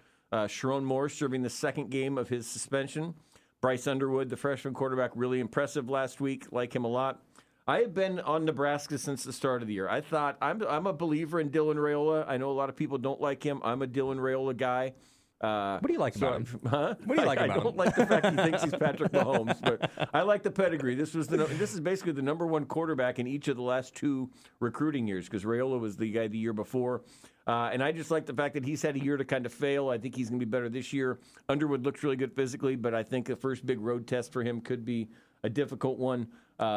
Sharon Moore, serving the second game of his suspension. Bryce Underwood, the freshman quarterback, really impressive last week. Like him a lot. I have been on Nebraska since the start of the year. I thought I'm a believer in Dylan Raiola. I know a lot of people don't like him. I'm a Dylan Raiola guy. What do you like about him? Huh? What do you like about him? I don't like the fact he thinks he's Patrick Mahomes, but I like the pedigree. This is basically the number one quarterback in each of the last two recruiting years because Raiola was the guy the year before. And I just like the fact that he's had a year to kind of fail. I think he's going to be better this year. Underwood looks really good physically, but I think the first big road test for him could be a difficult one.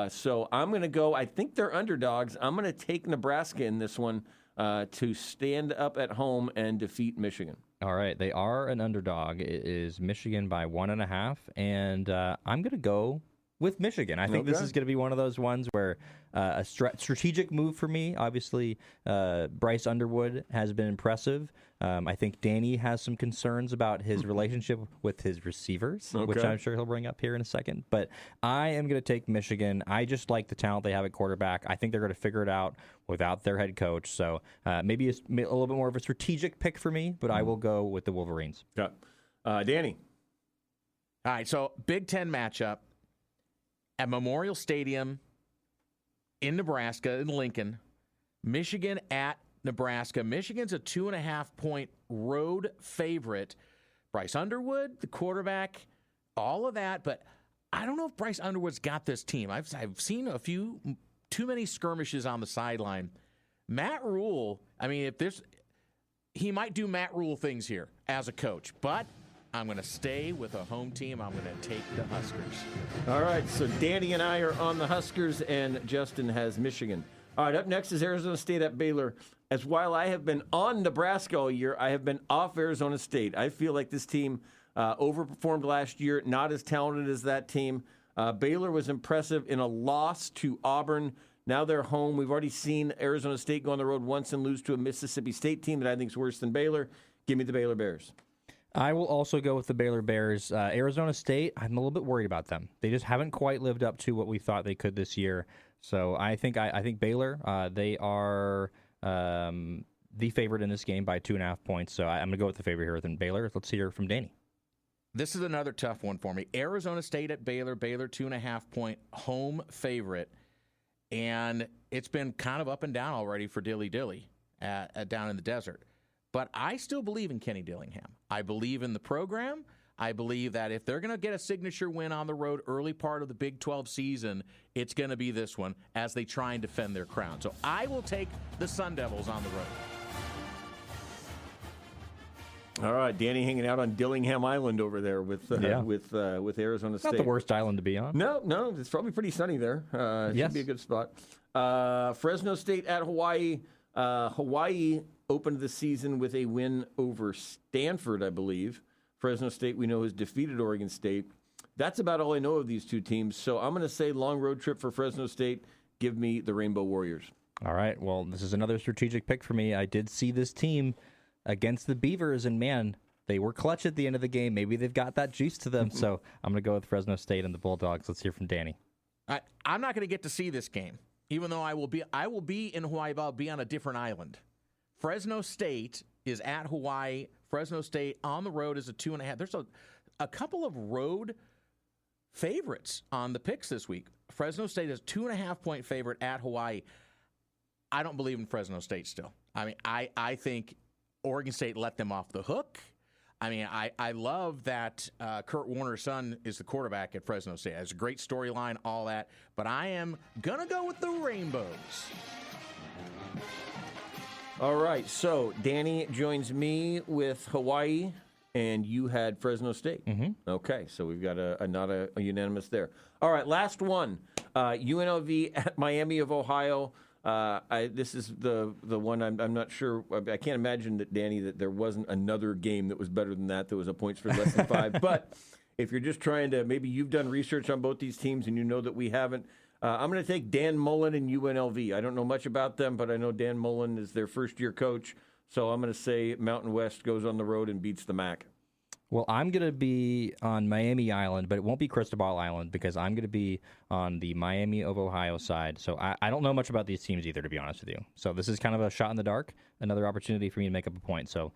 So I'm going to go. I think they're underdogs. I'm going to take Nebraska in this one to stand up at home and defeat Michigan. All right, they are an underdog. It is Michigan by 1.5, and I'm going to go with Michigan. I think this is going to be one of those ones where a strategic move for me. Obviously, Bryce Underwood has been impressive. I think Danny has some concerns about his relationship with his receivers, which I'm sure he'll bring up here in a second. But I am going to take Michigan. I just like the talent they have at quarterback. I think they're going to figure it out without their head coach. So maybe a little bit more of a strategic pick for me, but I will go with the Wolverines. Yeah. Danny. All right, so Big Ten matchup at Memorial Stadium in Nebraska, in Lincoln. Michigan at Nebraska. Michigan's a 2.5-point road favorite. Bryce Underwood, the quarterback, all of that, but I don't know if Bryce Underwood's got this team. I've seen a few too many skirmishes on the sideline. Matt Rule, I mean, he might do Matt Rule things here as a coach, but I'm going to stay with a home team. I'm going to take the Huskers. All right, so Danny and I are on the Huskers, and Justin has Michigan. All right, up next is Arizona State at Baylor. As while I have been on Nebraska all year, I have been off Arizona State. I feel like this team overperformed last year, not as talented as that team. Baylor was impressive in a loss to Auburn. Now they're home. We've already seen Arizona State go on the road once and lose to a Mississippi State team that I think is worse than Baylor. Give me the Baylor Bears. I will also go with the Baylor Bears. Arizona State, I'm a little bit worried about them. They just haven't quite lived up to what we thought they could this year. So I think Baylor, they are the favorite in this game by 2.5 points. So I'm going to go with the favorite here than Baylor. Let's hear from Danny. This is another tough one for me. Arizona State at Baylor. Baylor 2.5-point home favorite. And it's been kind of up and down already for Dilly down in the desert. but I still believe in Kenny Dillingham. I believe in the program. I believe that if they're going to get a signature win on the road early part of the Big 12 season, it's going to be this one as they try and defend their crown. So I will take the Sun Devils on the road. All right, Danny hanging out on Dillingham Island over there with Arizona State. Not the worst island to be on. No, it's probably pretty sunny there. Yes. Should be a good spot. Fresno State at Hawaii. Hawaii opened the season with a win over Stanford, I believe. Fresno State, we know, has defeated Oregon State. That's about all I know of these two teams. So I'm going to say long road trip for Fresno State. Give me the Rainbow Warriors. All right. Well, this is another strategic pick for me. I did see this team against the Beavers, and man, they were clutch at the end of the game. Maybe they've got that juice to them. So I'm going to go with Fresno State and the Bulldogs. Let's hear from Danny. I'm not going to get to see this game, even though I will be in Hawaii, but I'll be on a different island. Fresno State is at Hawaii. Fresno State on the road is a 2.5. There's a couple of road favorites on the picks this week. Fresno State is 2.5-point favorite at Hawaii. I don't believe in Fresno State still. I mean, I think Oregon State let them off the hook. I mean, I love that Kurt Warner's son is the quarterback at Fresno State. It's a great storyline, all that. But I am going to go with the Rainbows. All right, so Danny joins me with Hawaii, and you had Fresno State. Mm-hmm. Okay, so we've got not a unanimous there. All right, last one. UNLV at Miami of Ohio. This is the one I'm not sure. I can't imagine that, Danny, that there wasn't another game that was better than that was a points for less than 5. But if you're just trying to, maybe you've done research on both these teams and you know that we haven't, I'm going to take Dan Mullen and UNLV. I don't know much about them, but I know Dan Mullen is their first-year coach. So I'm going to say Mountain West goes on the road and beats the MAC. Well, I'm going to be on Miami Island, but it won't be Cristobal Island because I'm going to be on the Miami of Ohio side. So I don't know much about these teams either, to be honest with you. So this is kind of a shot in the dark, another opportunity for me to make up a point. So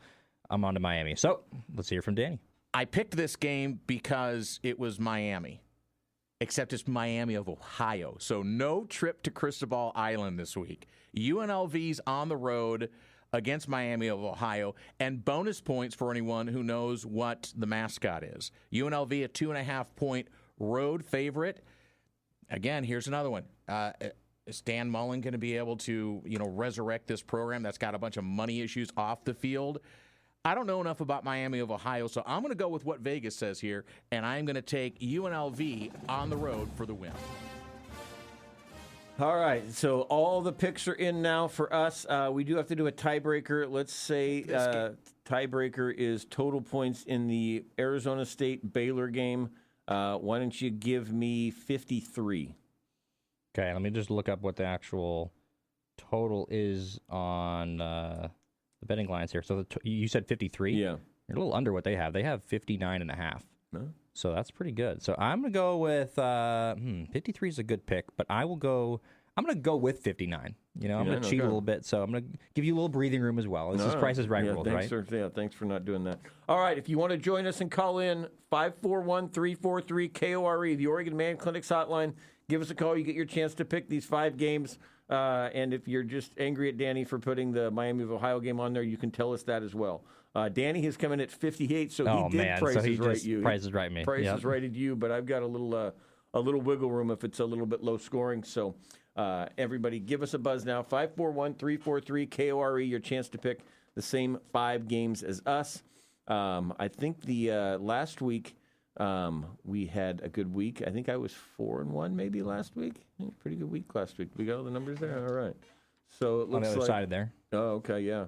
I'm on to Miami. So let's hear from Danny. I picked this game because it was Miami, except it's Miami of Ohio. So no trip to Cristobal Island this week. UNLV's on the road against Miami of Ohio, and bonus points for anyone who knows what the mascot is. UNLV, a 2.5-point road favorite. Again, here's another one. Is Dan Mullen going to be able to, resurrect this program that's got a bunch of money issues off the field? I don't know enough about Miami of Ohio, so I'm going to go with what Vegas says here, and I'm going to take UNLV on the road for the win. All right, so all the picks are in now for us. We do have to do a tiebreaker. Let's say tiebreaker is total points in the Arizona State-Baylor game. Why don't you give me 53? Okay, let me just look up what the actual total is on the betting lines here. So you said 53? Yeah. You're a little under what they have. They have 59.5. No? So that's pretty good. So I'm going to go with 53 is a good pick, but I'm going to go with 59. I'm going to cheat a little bit, so I'm going to give you a little breathing room as well. This is Price is Right rules, right? Thanks for not doing that. All right, if you want to join us and call in, 541-343-KORE, the Oregon Man Clinics hotline. Give us a call. You get your chance to pick these 5 games. And if you're just angry at Danny for putting the Miami of Ohio game on there, you can tell us that as well. Danny has come in at 58, so he did Price is Right you. Price is Right me. Price is Righted you, but I've got a little wiggle room if it's a little bit low scoring. So everybody, give us a buzz now, 541-343-KORE, your chance to pick the same 5 games as us. I think the last week we had a good week. I think I was 4-1 maybe last week. Pretty good week last week. We got all the numbers there? All right. So it looks on the other side there. Oh, okay, yeah.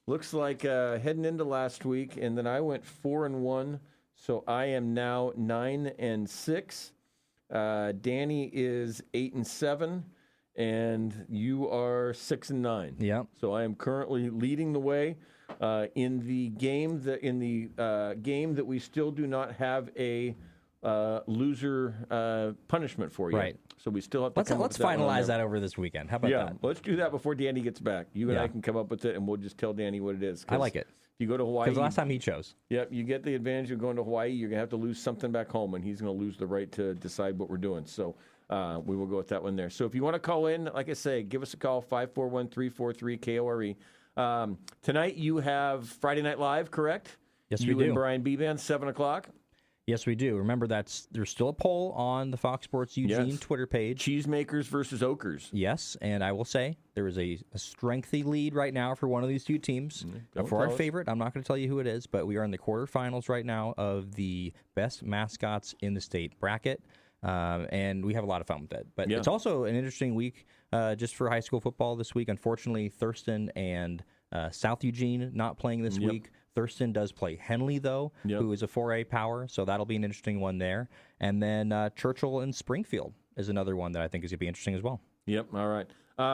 Looks like heading into last week, and then I went 4-1, so I am now 9-6. Danny is 8-7, and you are 6-9. Yeah. So I am currently leading the way in the game that we still do not have a loser punishment for you. Right. So we still have to let's finalize that over this weekend. How about that? Let's do that before Danny gets back. You and I can come up with it, and we'll just tell Danny what it is. I like it. If you go to Hawaii, because last time he chose. Yep, you get the advantage of going to Hawaii. You're going to have to lose something back home, and he's going to lose the right to decide what we're doing. So we will go with that one there. So if you want to call in, like I say, give us a call, 541-343-KORE. Tonight you have Friday Night Live, correct? Yes, you we do. and Brian Beban, 7 o'clock. Yes, we do. Remember, there's still a poll on the Fox Sports Eugene Yes. Twitter page. Cheesemakers versus Okers. Yes, and I will say there is a strengthy lead right now for one of these two teams. For our favorite, I'm not going to tell you who it is, but we are in the quarterfinals right now of the best mascots in the state bracket, and we have a lot of fun with it. But it's also an interesting week just for high school football this week. Unfortunately, Thurston and South Eugene not playing this week. Thurston does play Henley, though, who is a 4A power, so that'll be an interesting one there. And then Churchill and Springfield is another one that I think is going to be interesting as well. Yep, all right.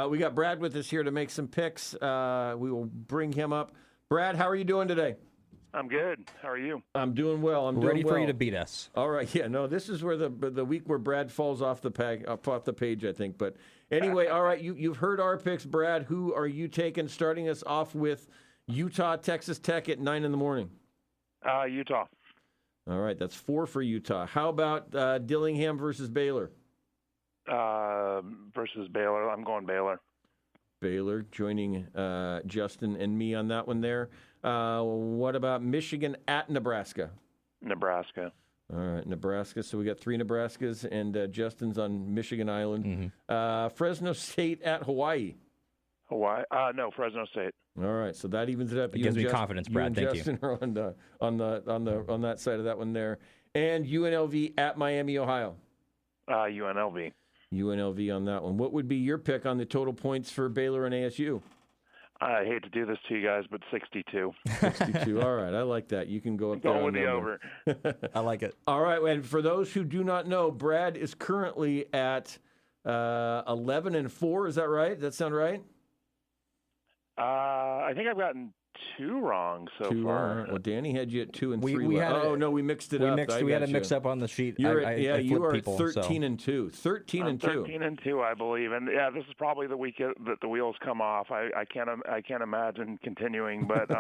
We got Brad with us here to make some picks. We will bring him up. Brad, how are you doing today? I'm good. How are you? I'm doing well. I'm Ready doing well. for you to beat us. All right. Yeah, no, this is where the week where Brad falls off the page, I think. But anyway, all right, you've heard our picks, Brad. Who are you taking, starting us off with Utah, Texas Tech at 9 in the morning? Utah. All right, that's 4 for Utah. How about Dillingham versus Baylor? Versus Baylor. I'm going Baylor. Baylor joining Justin and me on that one there. What about Michigan at Nebraska? Nebraska. All right, Nebraska. So we got 3 Nebraskas, and Justin's on Michigan Island. Fresno State at Hawaii. Hawaii? No, Fresno State. All right, so that evens it up. It gives me confidence, Brad. You and Thank Justin are on that side of that one there. And UNLV at Miami, Ohio. UNLV. UNLV on that one. What would be your pick on the total points for Baylor and ASU? I hate to do this to you guys, but 62. 62. All right, I like that. You can go up there. Going with the over. I like it. All right, and for those who do not know, Brad is currently at 11-4. Is that right? Does that sound right? I think I've gotten 2 wrong so 2 far. wrong. Well, Danny had you at 2 and 3. We had no, we mixed it up. We had a mix up on the sheet. You are at people, 13 and 2. 13 and 2. 13 and 2, I believe. And yeah, this is probably the week that the wheels come off. I can't imagine continuing, but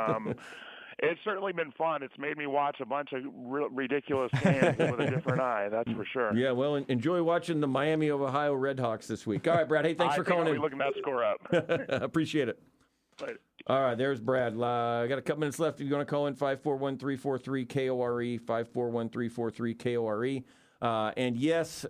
it's certainly been fun. It's made me watch a bunch of ridiculous games with a different eye. That's for sure. Yeah, well, enjoy watching the Miami of Ohio Redhawks this week. All right, Brad. Hey, thanks for calling in. Looking that score up. Appreciate it. Later. All right, there's Brad. I got a couple minutes left. If you want to call in, 541-343-KORE, 541-343-KORE. And yes,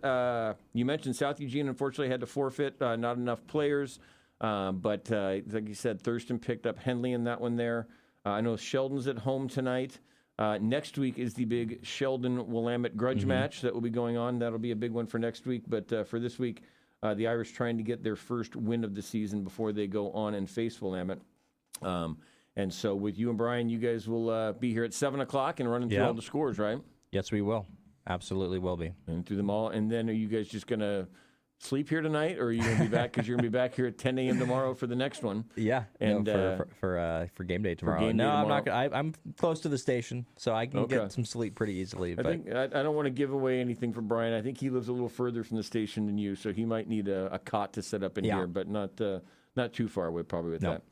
you mentioned South Eugene unfortunately had to forfeit, not enough players. But like you said, Thurston picked up Henley in that one there. I know Sheldon's at home tonight. Next week is the big Sheldon-Willamette grudge match that will be going on. That'll be a big one for next week. But for this week, the Irish trying to get their first win of the season before they go on and face Willamette. And so with you and Brian, you guys will be here at 7 o'clock and running through all the scores, right? Yes, we will. Absolutely will be. And through them all. And then are you guys just going to sleep here tonight, or are you going to be back? Because you're going to be back here at 10 a.m. tomorrow for the next one. Yeah, and for game day tomorrow. I'm not. I'm close to the station, so I can get some sleep pretty easily. I don't want to give away anything for Brian. I think he lives a little further from the station than you, so he might need a cot to set up in here, but not too far away probably with that.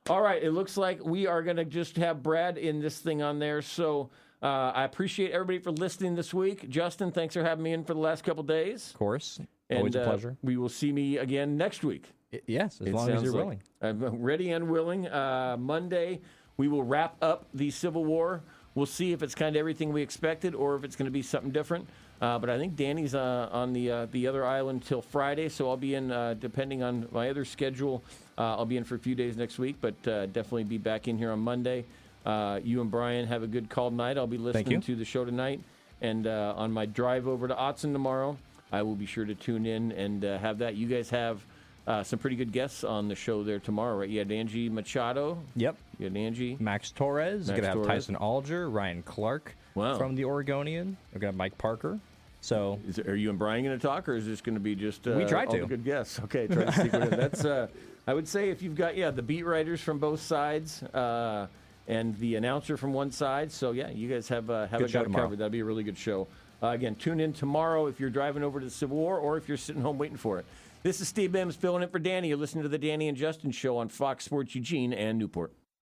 All right, it looks like we are going to just have Brad in this thing on there. So I appreciate everybody for listening this week. Justin, thanks for having me in for the last couple days. Of course. Always a pleasure. We will see me again next week. Yes, as long as you're willing. I'm ready and willing. Monday, we will wrap up the Civil War. We'll see if it's kind of everything we expected or if it's going to be something different. But I think Danny's on the other island till Friday, so I'll be in, depending on my other schedule, I'll be in for a few days next week, but definitely be back in here on Monday. You and Brian have a good call tonight. I'll be listening to the show tonight. And on my drive over to Autzen tomorrow, I will be sure to tune in and have that. You guys have some pretty good guests on the show there tomorrow, right? You had Angie Machado. Yep. You had Angie. Max Torres. We're going to have Tyson Alger, Ryan Clark from the Oregonian. We're going to have Mike Parker. So, are you and Brian going to talk, or is this going to be just we try all to. The good guests? Okay, try to stick with it. That's I would say if you've got the beat writers from both sides and the announcer from one side. So you guys have it covered. That'll be a really good show. Again, tune in tomorrow if you're driving over to the Civil War or if you're sitting home waiting for it. This is Steve Mims filling in for Danny. You're listening to the Danny and Justin Show on Fox Sports Eugene and Newport.